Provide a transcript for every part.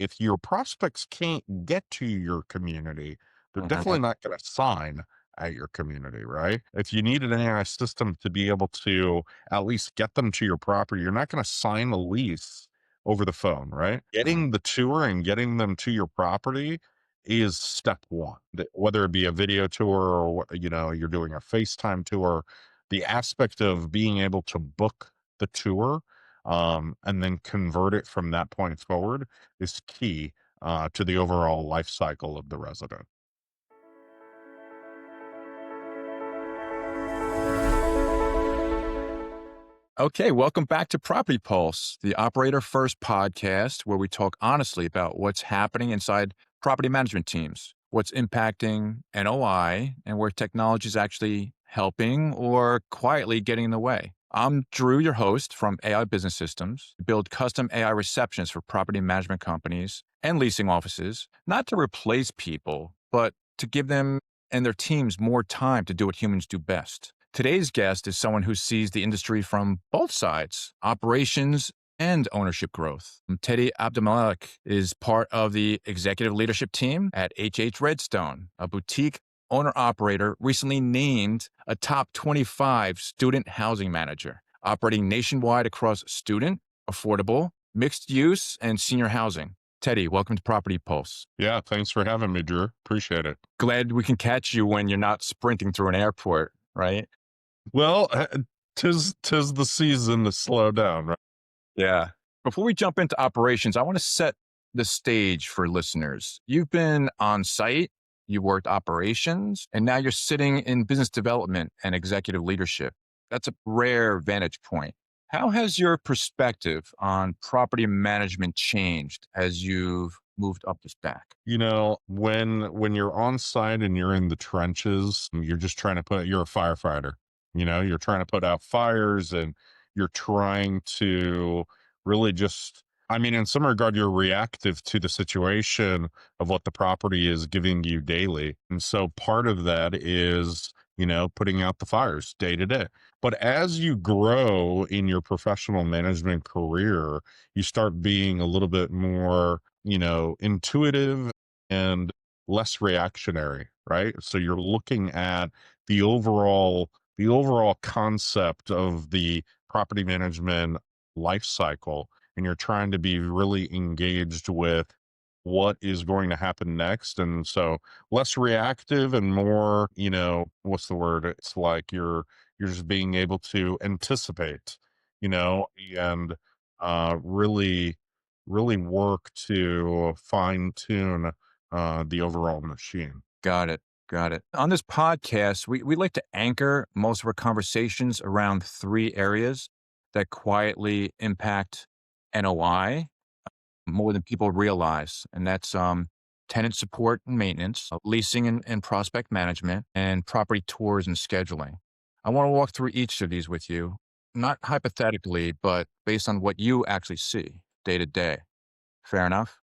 if your prospects can't get to your community, they're Mhm. definitely not going to sign at your community, right? If you need an AI system to be able to at least get them to your property, you're not going to sign a lease over the phone, right? Mhm. Getting the tour and getting them to your property is step one. Whether it be a video tour or you're doing a FaceTime tour, the aspect of being able to book the tour and then convert it from that point forward is key to the overall life cycle of the resident. Okay, welcome back to Property Pulse, the operator first podcast where we talk honestly about what's happening inside property management teams, what's impacting NOI, and where technology is actually helping or quietly getting in the way. I'm Drew, your host from AI Business Systems, to build custom AI receptionists for property management companies and leasing offices, not to replace people, but to give them and their teams more time to do what humans do best. Today's guest is someone who sees the industry from both sides, operations and ownership growth. Teddy Abdelmalek is part of the executive leadership team at Redstone, a boutique owner operator recently named a top 25 student housing manager, operating nationwide across student, affordable, mixed use, and senior housing. Teddy, welcome to Property Pulse. Yeah, thanks for having me, Drew. Appreciate it. Glad we can catch you when you're not sprinting through an airport, right? Well, tis the season to slow down, right? Yeah. Before we jump into operations, I want to set the stage for listeners. You've been on site, you worked operations, and now you're sitting in business development and executive leadership. That's a rare vantage point. How has your perspective on property management changed as you've moved up the stack? When you're on site and you're in the trenches, you're just trying to you're a firefighter. You're trying to put out fires and you're trying to really just I mean, in some regard, you're reactive to the situation of what the property is giving you daily. And so part of that is, putting out the fires day to day. But as you grow in your professional management career, you start being a little bit more, intuitive and less reactionary, right? So you're looking at the overall the overall concept of the property management life cycle, and you're trying to be really engaged with what is going to happen next. And so less reactive and more, what's the word? It's like you're just being able to anticipate, and really really work to fine tune the overall machine. Got it. Got it. On this podcast, we like to anchor most of our conversations around three areas that quietly impact NOI more than people realize. And that's tenant support and maintenance, leasing and prospect management, and property tours and scheduling. I want to walk through each of these with you, not hypothetically, but based on what you actually see day to day. Fair enough?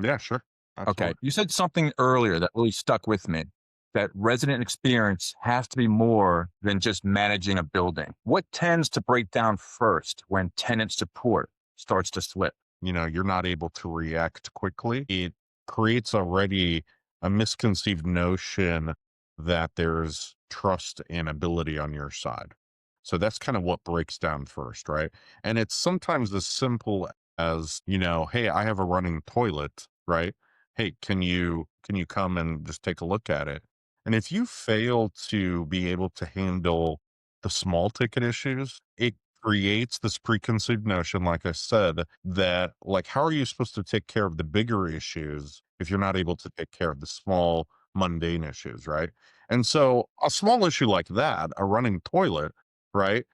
Yeah, sure. Okay. Absolutely. You said something earlier that really stuck with me, that resident experience has to be more than just managing a building. What tends to break down first when tenant support starts to slip? You're not able to react quickly. It creates already a misconceived notion that there's trust and ability on your side. So that's kind of what breaks down first, right? And it's sometimes as simple as, hey, I have a running toilet, right? Hey, can you come and just take a look at it? And if you fail to be able to handle the small ticket issues, it creates this preconceived notion, like I said, that like, how are you supposed to take care of the bigger issues if you're not able to take care of the small, mundane issues, right? And so a small issue like that, a running toilet, right,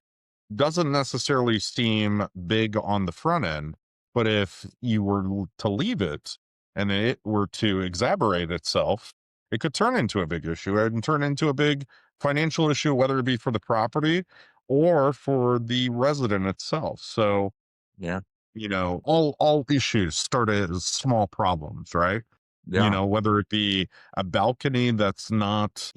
doesn't necessarily seem big on the front end. But if you were to leave it and it were to exacerbate itself, it could turn into a big issue and turn into a big financial issue, whether it be for the property or for the resident itself. So, Yeah. all issues start as small problems, right? Yeah. Whether it be a balcony that's not,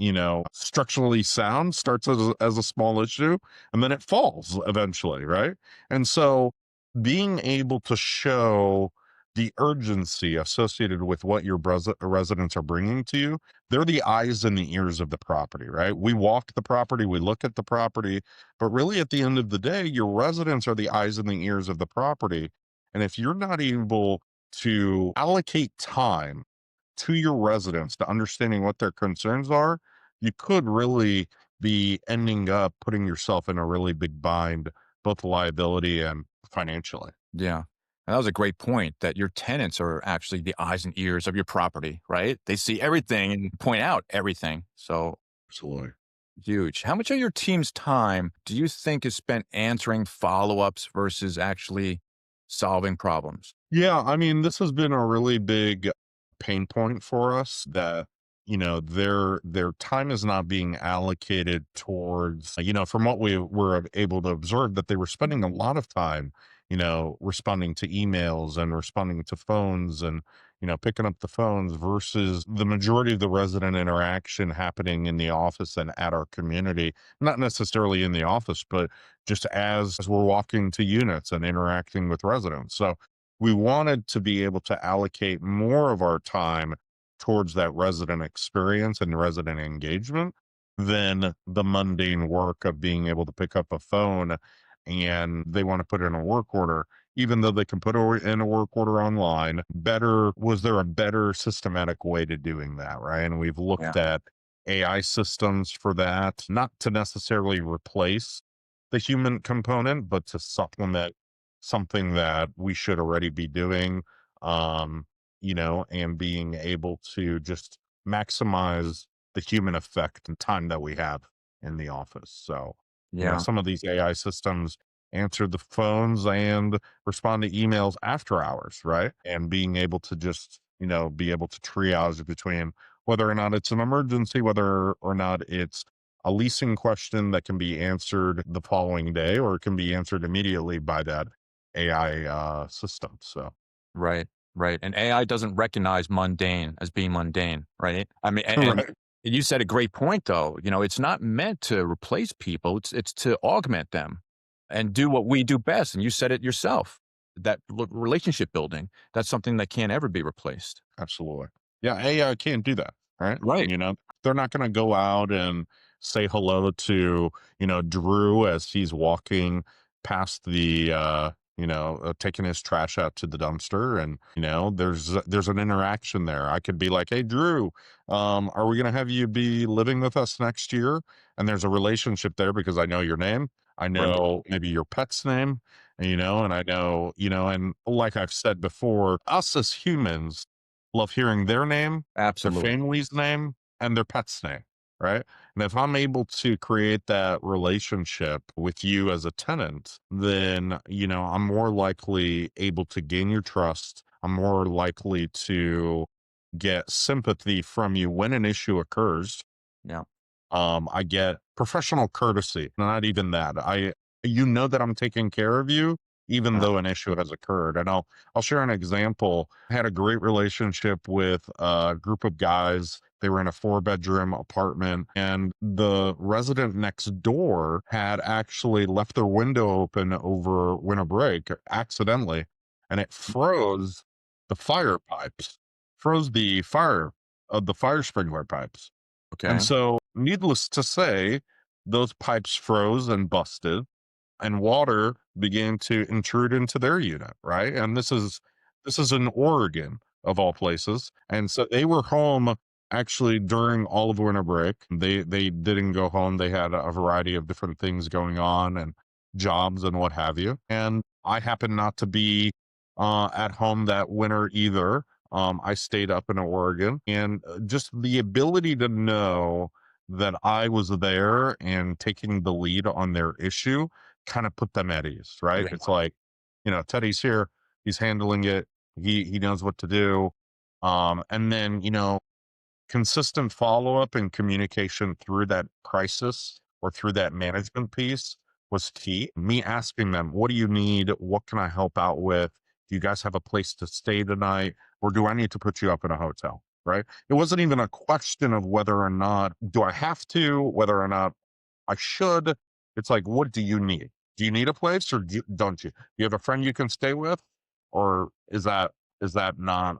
structurally sound starts as a small issue and then it falls eventually, right? And so being able to show the urgency associated with what your residents are bringing to you. They're the eyes and the ears of the property, right? We walk the property, we look at the property, but really at the end of the day, your residents are the eyes and the ears of the property. And if you're not able to allocate time to your residents to understanding what their concerns are, you could really be ending up putting yourself in a really big bind, both liability and financially. Yeah. And that was a great point that your tenants are actually the eyes and ears of your property, right? They see everything and point out everything. So Absolutely. huge. How much of your team's time do you think is spent answering follow ups versus actually solving problems? Yeah, I mean, this has been a really big pain point for us that, their time is not being allocated towards, from what we were able to observe, that they were spending a lot of time, responding to emails and responding to phones and, picking up the phones versus the majority of the resident interaction happening in the office and at our community, not necessarily in the office, but just as we're walking to units and interacting with residents. So we wanted to be able to allocate more of our time towards that resident experience and resident engagement than the mundane work of being able to pick up a phone and they want to put in a work order. Even though they can put in a work order online, was there a better systematic way to doing that, right? And we've Yeah. looked at AI systems for that, not to necessarily replace the human component, but to supplement something that we should already be doing, and being able to just maximize the human effect and time that we have in the office. So, Yeah. some of these AI systems answer the phones and respond to emails after hours, right? And being able to just, be able to triage between whether or not it's an emergency, whether or not it's a leasing question that can be answered the following day, or it can be answered immediately by that AI system. So, Right, right, and AI doesn't recognize mundane as being mundane, right? I mean, and right, you said a great point though, it's not meant to replace people, it's to augment them and do what we do best, and you said it yourself, that relationship building, that's something that can't ever be replaced. absolutely. Yeah, AI can't do that, right? Right, They're not going to go out and say hello to, Drew as he's walking past the, taking his trash out to the dumpster. And, there's an interaction there. I could be like, hey, Drew, are we going to have you be living with us next year? And there's a relationship there because I know your name. I right, know maybe your pet's name, and I know, and like I've said before, us as humans love hearing their name, their absolutely, family's name, and their pet's name, right? And if I'm able to create that relationship with you as a tenant, then, I'm more likely able to gain your trust. I'm more likely to get sympathy from you when an issue occurs. yeah, I get professional courtesy, not even that. You know that I'm taking care of you, even yeah, though an issue has occurred. And I'll share an example. I had a great relationship with a group of guys. They were in a 4-bedroom apartment, and the resident next door had actually left their window open over winter break accidentally, and it froze the fire pipes, froze the fire sprinkler pipes. And okay, so, needless to say, those pipes froze and busted, and water began to intrude into their unit, right? And this is in Oregon of all places. And so they were home actually during all of winter break. They didn't go home. They had a variety of different things going on and jobs and what have you. And I happened not to be at home that winter either. I stayed up in Oregon, and just the ability to know that I was there and taking the lead on their issue kind of put them at ease, right? yeah, It's like, Teddy's here, he's handling it, he knows what to do. And then, consistent follow-up and communication through that crisis or through that management piece was key. Me asking them, what do you need? What can I help out with? Do you guys have a place to stay tonight? Or do I need to put you up in a hotel? Right. It wasn't even a question of whether or not do I have to, whether or not I should. It's like, what do you need? Do you need a place or don't you? Do you have a friend you can stay with? Or is that is that not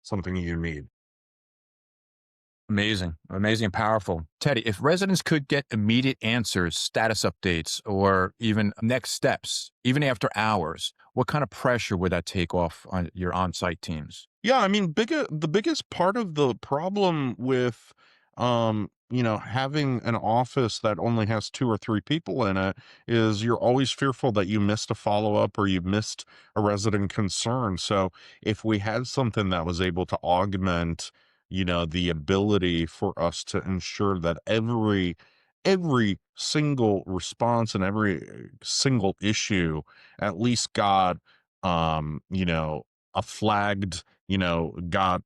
something you need? Amazing, amazing and powerful. Teddy, if residents could get immediate answers, status updates, or even next steps, even after hours, what kind of pressure would that take off on your on-site teams? Yeah, I mean, the biggest part of the problem with, having an office that only has 2 or 3 people in it is you're always fearful that you missed a follow-up or you missed a resident concern. So, if we had something that was able to augment, the ability for us to ensure that every single response and every single issue at least got, a flagged got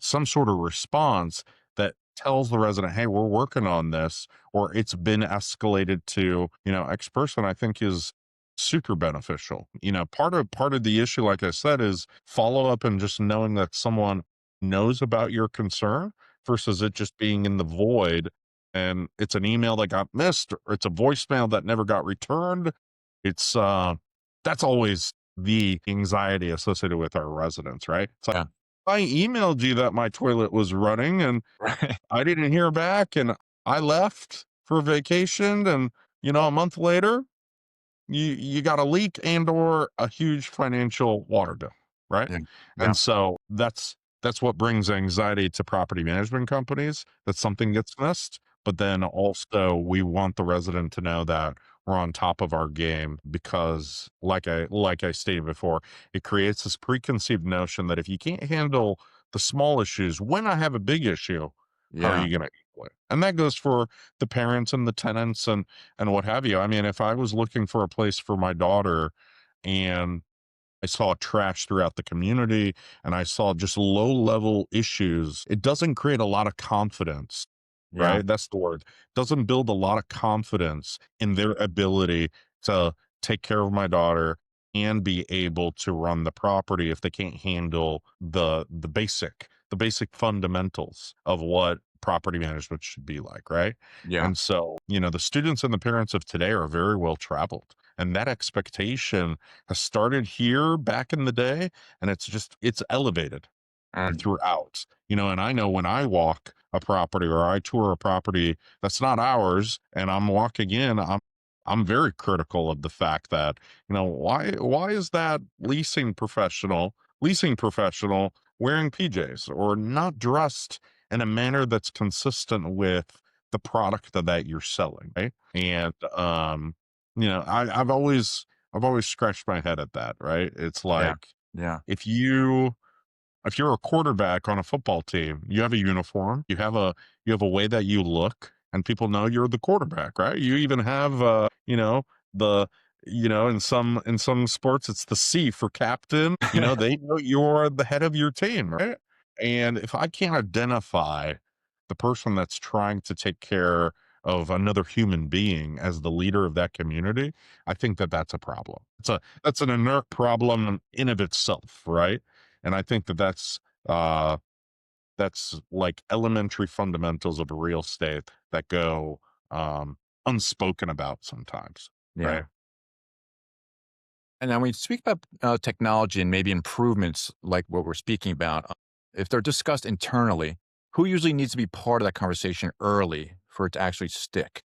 some sort of response that tells the resident, hey, we're working on this, or it's been escalated to, X person, I think is super beneficial. Part of the issue, like I said, is follow up and just knowing that someone knows about your concern versus it just being in the void and it's an email that got missed or it's a voicemail that never got returned. It's that's always the anxiety associated with our residents, right? It's like, Yeah. I emailed you that my toilet was running and Right. I didn't hear back and I left for vacation and a month later you got a leak and or a huge financial water bill, right? Yeah. Yeah. And so that's what brings anxiety to property management companies, that something gets missed, but then also we want the resident to know that we're on top of our game because like I stated before, it creates this preconceived notion that if you can't handle the small issues, when I have a big issue, how are Yeah. you going to handle it? And that goes for the parents and the tenants and what have you. I mean, if I was looking for a place for my daughter and I saw trash throughout the community and I saw just low level issues, it doesn't create a lot of confidence, Yeah. right? That's the word. Doesn't build a lot of confidence in their ability to take care of my daughter and be able to run the property if they can't handle the basic fundamentals of what property management should be like, right? Yeah. And so, the students and the parents of today are very well traveled. And that expectation has started here back in the day, and it's elevated And throughout. And I know when I walk a property or I tour a property that's not ours and I'm walking in, I'm very critical of the fact that, why is that leasing professional wearing PJs or not dressed in a manner that's consistent with the product that you're selling, right? And I've always scratched my head at that, right? It's yeah. like Yeah. if you're a quarterback on a football team, you have a uniform, you have a way that you look, and people know you're the quarterback, right? You even have the in some sports it's the C for captain. They know you're the head of your team, right? And if I can't identify the person that's trying to take care of another human being as the leader of that community, I think that that's a problem. That's an inert problem in of itself, right? And I think that that's like elementary fundamentals of real estate that go um, unspoken about sometimes, Yeah. right? And then when you speak about technology and maybe improvements like what we're speaking about, if they're discussed internally, who usually needs to be part of that conversation early for it to actually stick?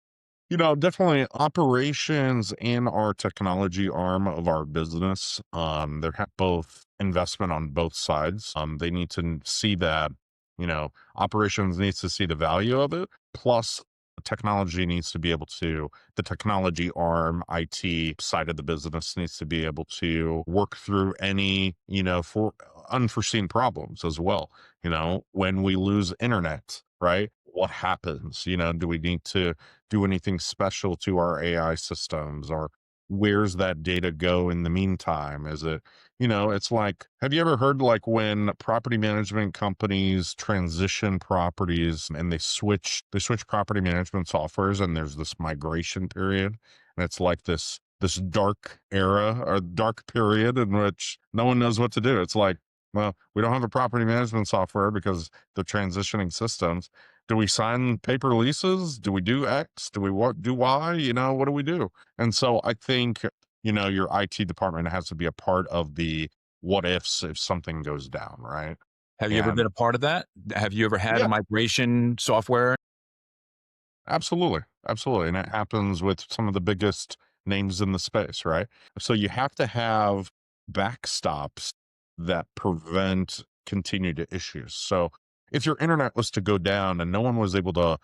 Definitely operations and our technology arm of our business. There have both investment on both sides. They need to see that, operations needs to see the value of it. Plus, technology needs to be able to, the technology arm, IT side of the business needs to be able to work through any, for unforeseen problems as well. When we lose internet, right? What happens? Do we need to do anything special to our AI systems or where's that data go in the meantime? Is it, it's like, have you ever heard like when property management companies transition properties and they switch property management softwares and there's this migration period and it's like this dark era or dark period in which no one knows what to do. It's like, well, we don't have a property management software because they're transitioning systems. Do we sign paper leases? Do we do X? Do we what do Y? What do we do? And so I think, your IT department has to be a part of the what ifs if something goes down, right? Have you ever been And a part of that? Have you ever had a yeah, migration software? absolutely. Absolutely. And it happens with some of the biggest names in the space, right? So you have to have backstops that prevent continued issues. So if your internet was to go down and no one was able to,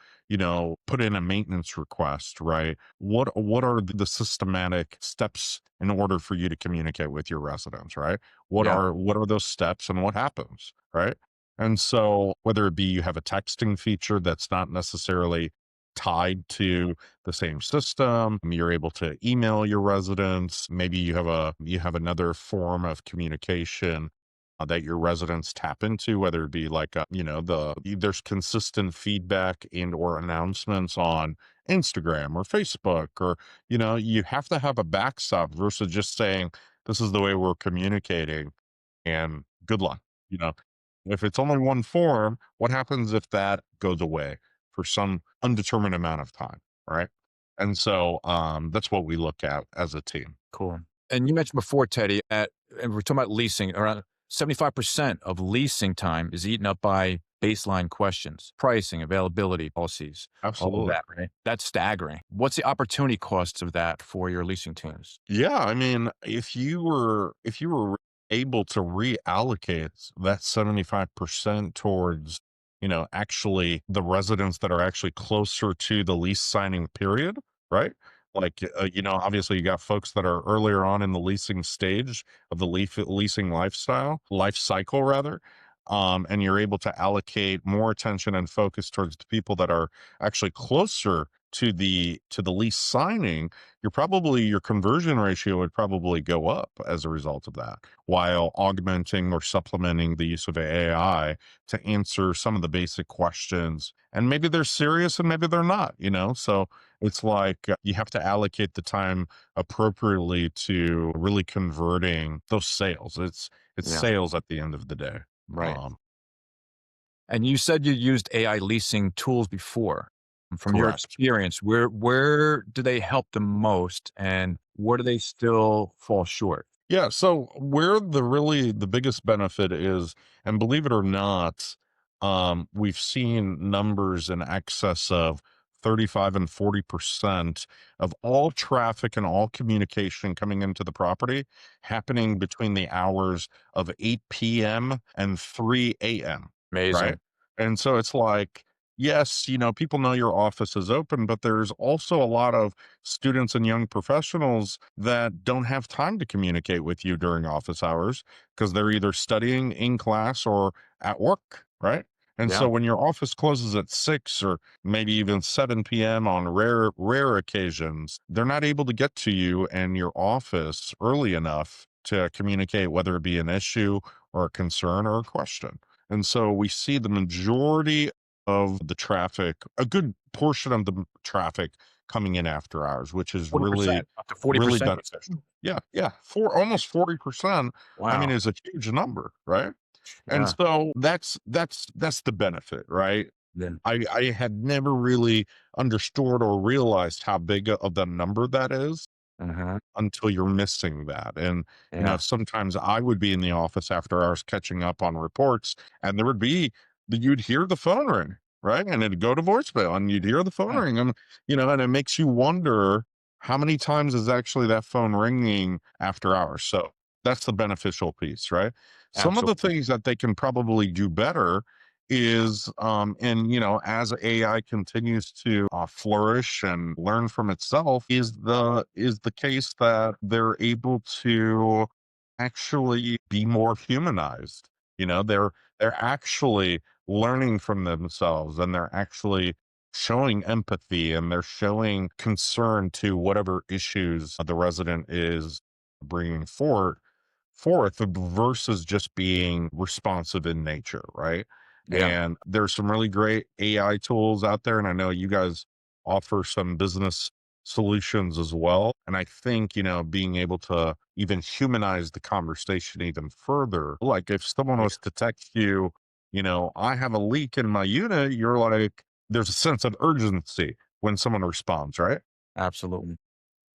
put in a maintenance request, right? What are the systematic steps in order for you to communicate with your residents, right? Yeah, What are those steps and what happens, right? And so whether it be you have a texting feature that's not necessarily tied to the same system, you're able to email your residents, maybe you have another form of communication that your residents tap into, whether it be like there's consistent feedback and or announcements on Instagram or Facebook, or you have to have a backstop versus just saying this is the way we're communicating and good luck. you know if it's only one form, what happens if that goes away for some undetermined amount of time, right? And so that's what we look at as a team. cool. And you mentioned before, Teddy, and we're talking about leasing, around 75% of leasing time is eaten up by baseline questions, pricing, availability, policies, all of Absolutely. that, right? That's staggering. What's the opportunity costs of that for your leasing teams? Yeah, I mean, if you were able to reallocate that 75% towards, actually the residents that are actually closer to the lease signing period, right? Like, obviously you got folks that are earlier on in the leasing stage of the leasing life cycle rather. And you're able to allocate more attention and focus towards the people that are actually closer to the lease signing. Your conversion ratio would probably go up as a result of that, while augmenting or supplementing the use of AI to answer some of the basic questions. And maybe they're serious and maybe they're not. So it's like you have to allocate the time appropriately to really converting those sales. It's Yeah, sales at the end of the day. right. Um, And you said you used AI leasing tools before. From your Correct. experience, where do they help the most and where do they still fall short? Yeah, so where the biggest benefit is, and believe it or not, we've seen numbers in excess of 35 and 40% of all traffic and all communication coming into the property happening between the hours of 8 p.m. and 3 a.m. Right. Amazing. And so it's like, yes, people know your office is open, but there's also a lot of students and young professionals that don't have time to communicate with you during office hours because they're either studying in class or at work, right? And Yeah. so when your office closes at 6 or maybe even 7 p.m. on rare occasions, they're not able to get to you and your office early enough to communicate whether it be an issue or a concern or a question. And so we see the majority of the traffic, a good portion of the traffic coming in after hours, which is 40%, really, up to really 40%. beneficial. Yeah, yeah. For almost 40%, I mean, Wow. is a huge number, right? And Yeah. so that's the benefit, right? Then I had never really understood or realized how big of the number that is uh until you're missing that. And, yeah. sometimes I would be in the office after hours catching up on reports, and there would be you'd hear the phone ring, right? And it'd go to voicemail, and you'd hear the phone Yeah. ring. And it makes you wonder how many times is actually that phone ringing after hours. So that's the beneficial piece, right? Some of the Absolutely. things that they can probably do better is and as AI continues to flourish and learn from itself, is the case that they're able to actually be more humanized. They're actually learning from themselves, and they're actually showing empathy, and they're showing concern to whatever issues the resident is bringing forth versus just being responsive in nature, right? Yeah. And there's some really great AI tools out there, and I know you guys offer some business solutions as well. And I think, being able to even humanize the conversation even further, like if someone Yeah. was to text you, I have a leak in my unit, you're like, there's a sense of urgency when someone responds, right? Absolutely.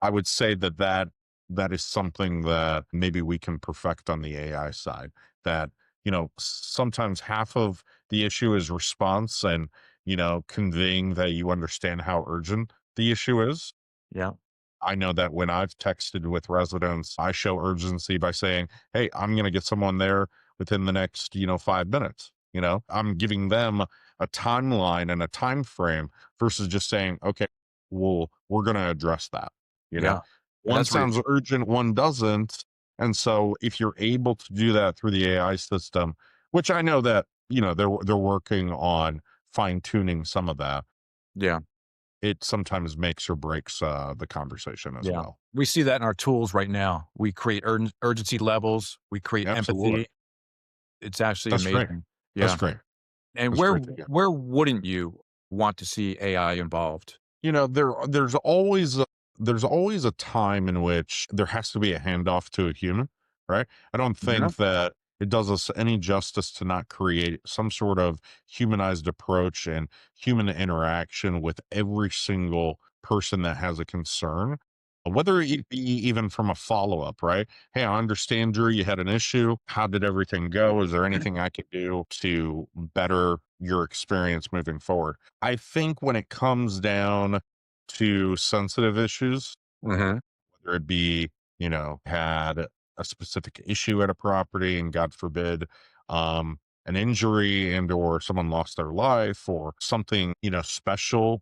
I would say that that is something that maybe we can perfect on the AI side. That, sometimes half of the issue is response and, conveying that you understand how urgent the issue is. Yeah. I know that when I've texted with residents, I show urgency by saying, "Hey, I'm going to get someone there within the next, 5 minutes." I'm giving them a timeline and a time frame versus just saying, "Okay, well, we're going to address that." You know, Yeah. Yeah, one that's sounds reassuring. urgent, one doesn't. And so if you're able to do that through the AI system, which I know that, they're working on fine tuning some of that, Yeah. it sometimes makes or breaks the conversation as Yeah. well. We see that in our tools right now. We create urgency levels, we create Absolutely. empathy. It's actually That's great. amazing. That's Yeah. great. And That's where great to hear. where wouldn't you want to see AI involved? There's always a time in which there has to be a handoff to a human, right? I don't Yeah. think that it does us any justice to not create some sort of humanized approach and human interaction with every single person that has a concern, whether it be even from a follow-up, right? Hey, I understand, Drew, you had an issue. How did everything go? Is there anything I could do to better your experience moving forward? I think when it comes down to sensitive issues, Mhm. whether it be, had a specific issue at a property and God forbid, an injury and or someone lost their life or something, special,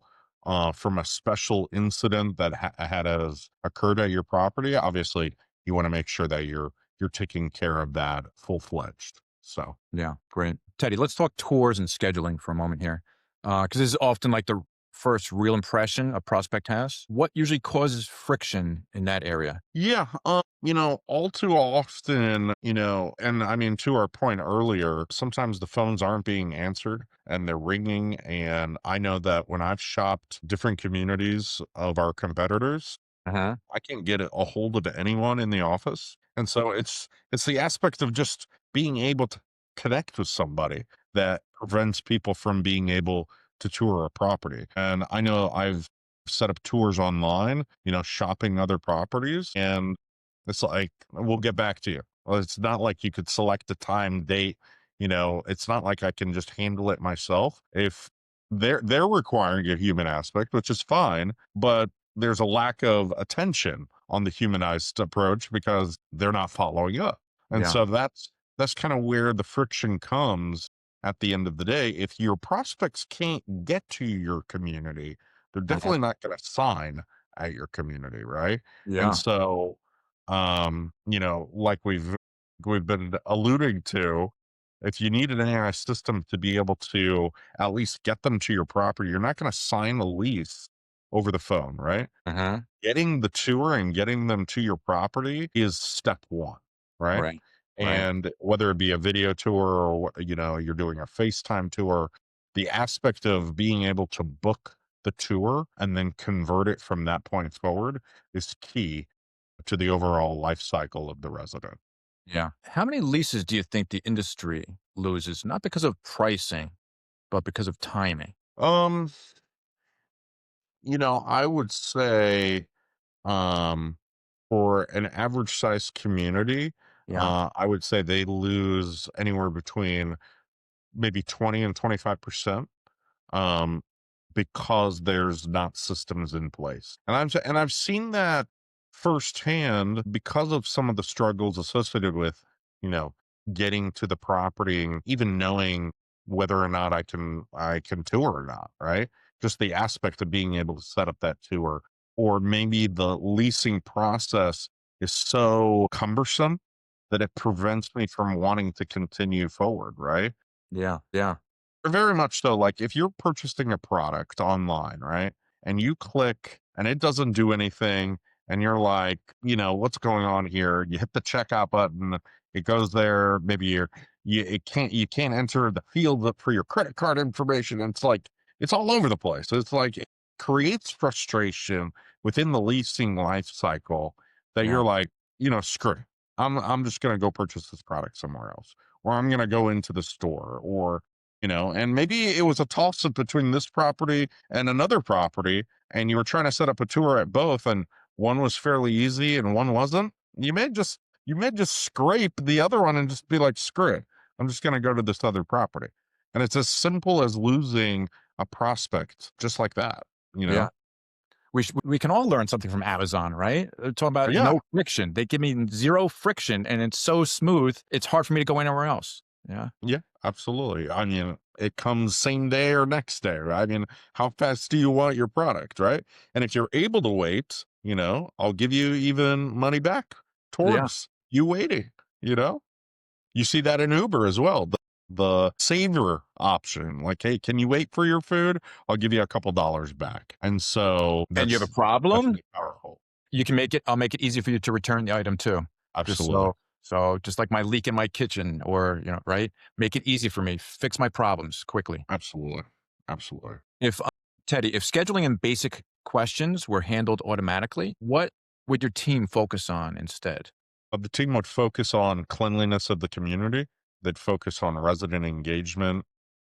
from a special incident that had as occurred at your property, obviously you want to make sure that you're taking care of that full-fledged. So Yeah, great. Teddy, let's talk tours and scheduling for a moment here. Because this is often like the first real impression a prospect has. What usually causes friction in that area? yeah, all too often, and I mean, to our point earlier, sometimes the phones aren't being answered and they're ringing. And I know that when I've shopped different communities of our competitors, Uh-huh. I can't get a hold of anyone in the office. And so it's the aspect of just being able to connect with somebody that prevents people from being able to tour a property. And I know I've set up tours online, shopping other properties, and it's like, we'll get back to you. Well, it's not like you could select a time, date, it's not like I can just handle it myself. If they're requiring a human aspect, which is fine, but there's a lack of attention on the humanized approach because they're not following up. And Yeah. so that's kind of where the friction comes at the end of the day. If your prospects can't get to your community, they're Uh-huh. definitely not going to sign at your community, right? And Yeah. so like we've been alluding to, if you need an AI system to be able to at least get them to your property, you're not going to sign a lease over the phone, right? Uh-huh. Getting the tour and getting them to your property is step one, right? Right. Right. And whether it be a video tour or you're doing a FaceTime tour, the aspect of being able to book the tour and then convert it from that point forward is key to the overall life cycle of the resident. Yeah. How many leases do you think the industry loses, not because of pricing, but because of timing? Um, I would say, um, for an average size community, Yeah. I would say they lose anywhere between maybe 20 and 25%, um, because there's not systems in place. And I've seen that firsthand because of some of the struggles associated with, you know, getting to the property and even knowing whether or not I can tour or not, right? Just the aspect of being able to set up that tour, or maybe the leasing process is so cumbersome that it prevents me from wanting to continue forward, right? Yeah. Yeah. Very much so. Like if you're purchasing a product online, right? And you click and it doesn't do anything, and you're like, what's going on here? You hit the checkout button, it goes there. Maybe you can't enter the field for your credit card information. And it's like it's all over the place. It's like it creates frustration within the leasing life cycle that Yeah. you're like, screw it. I'm just gonna go purchase this product somewhere else. Or I'm gonna go into the store, or and maybe it was a toss-up between this property and another property, and you were trying to set up a tour at both, and one was fairly easy and one wasn't, you may just scrape the other one and just be like, screw it. I'm just going to go to this other property. And it's as simple as losing a prospect, just like that, you Yeah. know? We can all learn something from Amazon, right? Talk about Yeah. no friction. They give me zero friction, and it's so smooth, it's hard for me to go anywhere else. Yeah. Yeah, absolutely. I mean, it comes same day or next day, right? I mean, how fast do you want your product, right? And if you're able to wait, I'll give you even money back Yeah. towards you waiting, you know? You see that in Uber as well. The saver option, like, hey, can you wait for your food? I'll give you a couple dollars back. And so And you have a that's problem? definitely powerful. You can make it I'll make it easy for you to return the item too. Just Absolutely. so just like my leak in my kitchen or, right? Make it easy for me. Fix my problems quickly. Absolutely. Absolutely. If Teddy, if scheduling and basic questions were handled automatically, what would your team focus on instead? The team would focus on cleanliness of the community. They'd focus on resident engagement,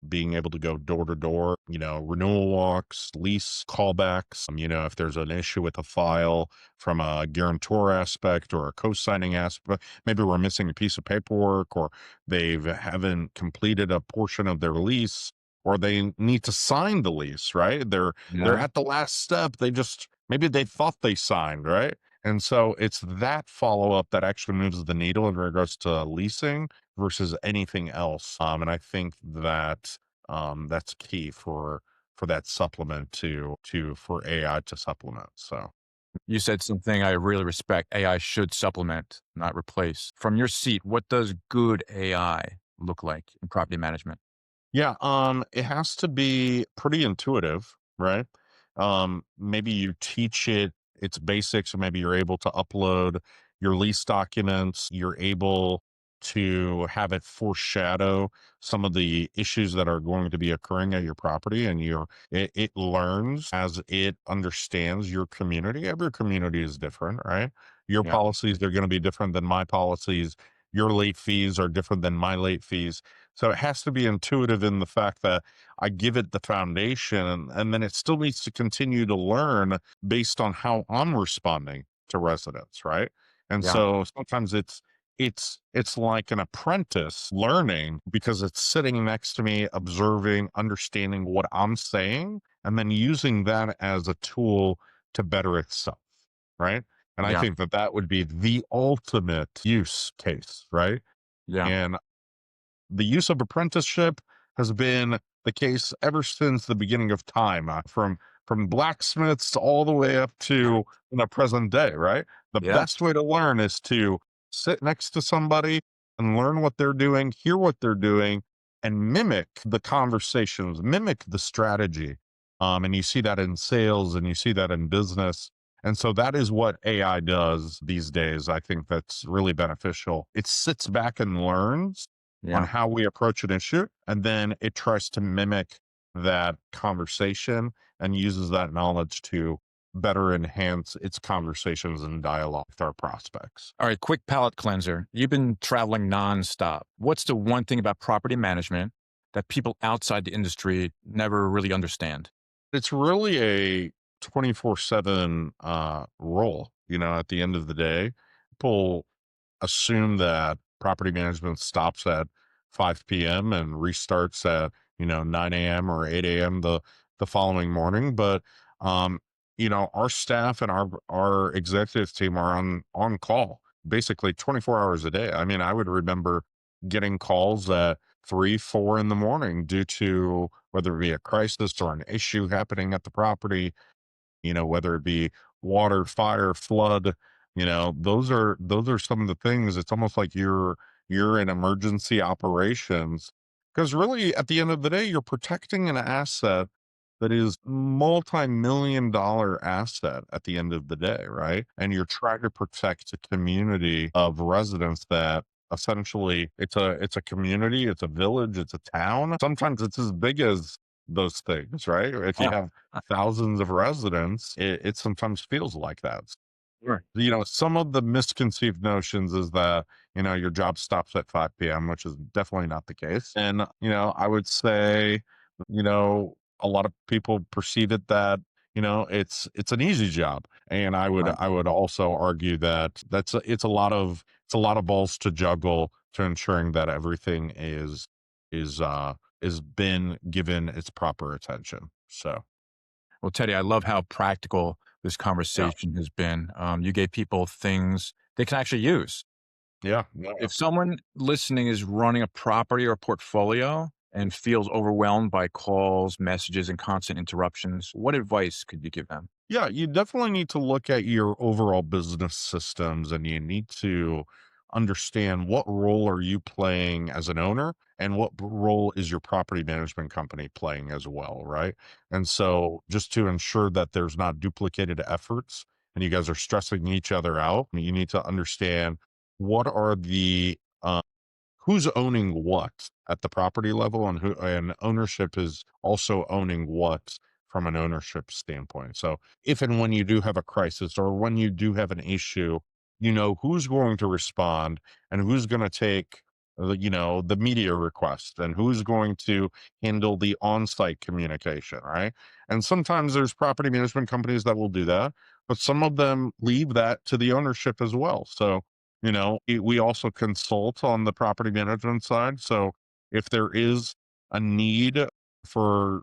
being able to go door to door, renewal walks, lease callbacks. If there's an issue with a file from a guarantor aspect or a co-signing aspect, maybe we're missing a piece of paperwork or they haven't completed a portion of their lease or they need to sign the lease, right? They're Yeah. at the last step. Maybe they thought they signed, right? And so it's that follow up that actually moves the needle in regards to leasing versus anything else. And I think that that's key for that supplement for AI to supplement. So You said something I really respect. AI should supplement, not replace. From your seat, what does good AI look like in property management? yeah, it has to be pretty intuitive, right? Maybe you teach it its basics, or maybe you're able to upload your lease documents. You're able to have it foreshadow some of the issues that are going to be occurring at your property, and it learns as it understands your community. Every community is different, right? Your Yeah. policies are going to be different than my policies. Your late fees are different than my late fees, so it has to be intuitive in the fact that I give it the foundation and then it still needs to continue to learn based on how I'm responding to residents, right? And Yeah. so sometimes it's like an apprentice learning because it's sitting next to me, observing, understanding what I'm saying, and then using that as a tool to better itself, right? And I Yeah. think that that would be the ultimate use case, right? Yeah. And the use of apprenticeship has been the case ever since the beginning of time, from blacksmiths all the way up to the present day. Right, the Yeah. best way to learn is to sit next to somebody and learn what they're doing, hear what they're doing, and mimic the conversations, mimic the strategy. And you see that in sales, and you see that in business. And so that is what AI does these days. I think that's really beneficial. It sits back and learns on Yeah. how we approach an issue. And then it tries to mimic that conversation and uses that knowledge to better enhance its conversations and dialogue with our prospects. All right. Quick palate cleanser. You've been traveling nonstop. What's the one thing about property management that people outside the industry never really understand? It's really a 24/7 role, at the end of the day. People assume that property management stops at 5 p.m. and restarts at 9 a.m. or 8 a.m. the following morning. But our staff and our executive team are on call basically 24 hours a day. I mean, I would remember getting calls at 3, 4 in the morning due to whether it be a crisis or an issue happening at the property, whether it be water, fire, flood, those are some of the things. It's almost like you're in emergency operations because really at the end of the day, you're protecting an asset that is multi-million dollar asset at the end of the day, right? And you're trying to protect a community of residents that essentially it's a community, it's a village, it's a town. Sometimes it's as big as those things, right? If you Yeah. have thousands of residents, it sometimes feels like that. Sure. Some of the misconceived notions is that, your job stops at 5 p.m., which is definitely not the case. And, I would say, a lot of people perceive it that, it's an easy job. And Right. I would also argue that it's a lot of balls to juggle to ensuring that everything is is been given its proper attention. So Well, Teddy, I love how practical this yeah, conversation has been. You gave people things they can actually use. yeah, no, If someone listening is running a property or portfolio and feels overwhelmed by calls, messages, and constant interruptions, what advice could you give them? yeah, you definitely need to look at your overall business systems, and you need to understand what role are you playing as an owner and what role is your property management company playing as well, right? And so just to ensure that there's not duplicated efforts and you guys are stressing each other out, you need to understand what are the who's owning what at the property level, and who and ownership is also owning what from an ownership standpoint. So if and when you do have a crisis or when you do have an issue, you know who's going to respond and who's going to take the media request and who's going to handle the on-site communication, right? And sometimes there's property management companies that will do that, but some of them leave that to the ownership as well. So we also consult on the property management side. So if there is a need for,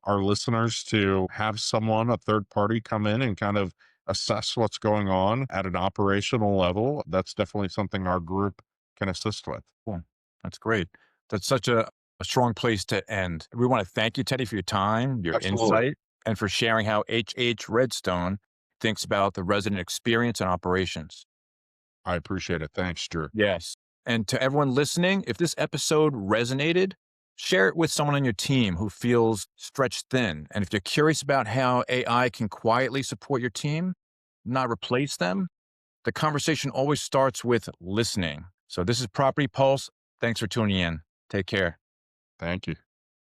our listeners to have someone, a third party come in and kind of assess what's going on at an operational level, that's definitely something our group can assist with. Cool. That's great. That's such a strong place to end. We want to thank you, Teddy, for your time, your Absolutely. insight, and for sharing how Redstone thinks about the resident experience and operations. I appreciate it. Thanks, Drew. Yes. And to everyone listening, if this episode resonated, share it with someone on your team who feels stretched thin. And if you're curious about how AI can quietly support your team, not replace them, the conversation always starts with listening. So this is Property Pulse. Thanks for tuning in. Take care. Thank you.